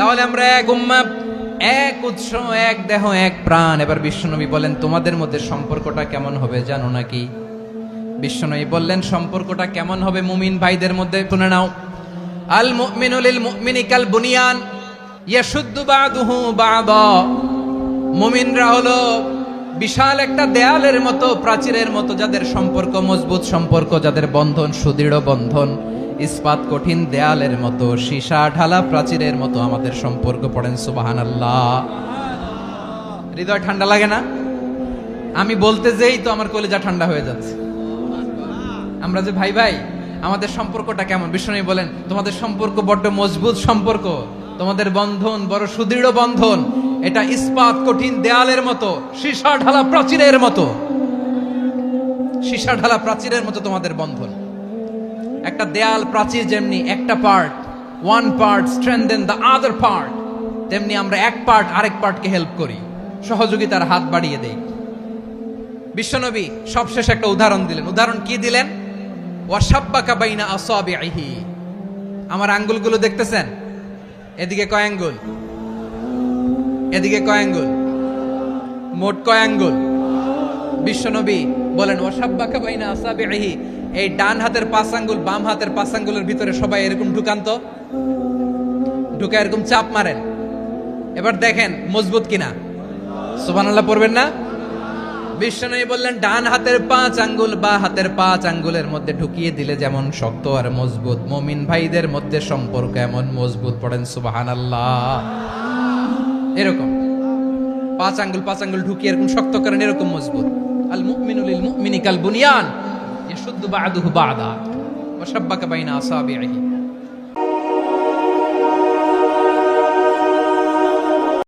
তাহলে আমরা এক উম্মাহ, এক উৎস, এক দেহ, এক প্রাণ। এবার বিশ্বনবী বলেন তোমাদের মধ্যে সম্পর্কটা কেমন হবে জানো নাকি? বিশ্বনবী বললেন সম্পর্কটা কেমন হবে মুমিন ভাইদের মধ্যে, শুনে নাও। আল মুমিনু লিল মুমিনি কাল বুনিয়ান ইয়াশুদ্দু বাদুহু বাদা। মুমিনরা হলো বিশাল একটা দেয়ালের মতো, প্রাচীরের মতো, যাদের সম্পর্ক মজবুত সম্পর্ক, যাদের বন্ধন সুদৃঢ় বন্ধন, ইস্পাত কঠিন দেয়ালের মতো, সীসা ঢালা প্রাচীরের মতো আমাদের সম্পর্ক। পড়েন সুবহানাল্লাহ। হৃদয় ঠান্ডা লাগে না? আমি বলতে যেই তো আমার কলিজা ঠান্ডা হয়ে যাচ্ছে। আমরা যে ভাই ভাই, আমাদের সম্পর্কটা কেমন? বিষ্ণু বলেন তোমাদের সম্পর্ক বড্ড মজবুত সম্পর্ক, তোমাদের বন্ধন বড় সুদৃঢ় বন্ধন, এটা ইস্পাত কঠিন দেয়ালের মতো, সীসা ঢালা প্রাচীরের মতো, সীসা ঢালা প্রাচীরের মতো তোমাদের বন্ধন। একটা দেয়াল প্রাচীর যেমনি একটা part, one part strengthen the other part, তেমনি আমরা এক পার্ট আরেক পার্টকে হেল্প করি, সহযোগিতার হাত বাড়িয়ে দেই। বিশ্বনবী সবশেষ একটা উদাহরণ দিলেন। উদাহরণ কি দিলেন? ওয়াশাব্বাকা বাইনা আসাবিহি। আমার আঙ্গুলগুলো দেখতেছেন? এদিকে কয় আঙ্গুল, এদিকে কয় আঙ্গুল, মোট কয় আঙ্গুল? বিশ্বনবী বলেন ওয়াশাব্বাকা বাইনা আসাবিহি, এই ডান হাতের 5 আঙ্গুল বাম হাতের 5 আঙ্গুলের ভিতরে সবাই এরকম ঢুকান তো, ঢুকে এরকম চাপ মারেন। এবার দেখেন মজবুত কিনা। সুবহানাল্লাহ পড়বেন না? বিশ্বনবী বললেন ডান হাতের 5 আঙ্গুল বা হাতের 5 আঙ্গুলের মধ্যে ঢুকিয়ে দিলে যেমন শক্ত আর মজবুত, মুমিন ভাইদের মধ্যে সম্পর্ক এমন মজবুত। পড়েন সুবহানাল্লাহ। এরকম 5 আঙ্গুল ঢুকিয়ে এরকম শক্ত করেন, এরকম মজবুত। আল মুমিনু লিল মুমিনি কাল বুনিয়ান ইয়াশুদ্দু বাদুহু বাদা ওয়া শাব্বাকা বাইনা আসাবিহি।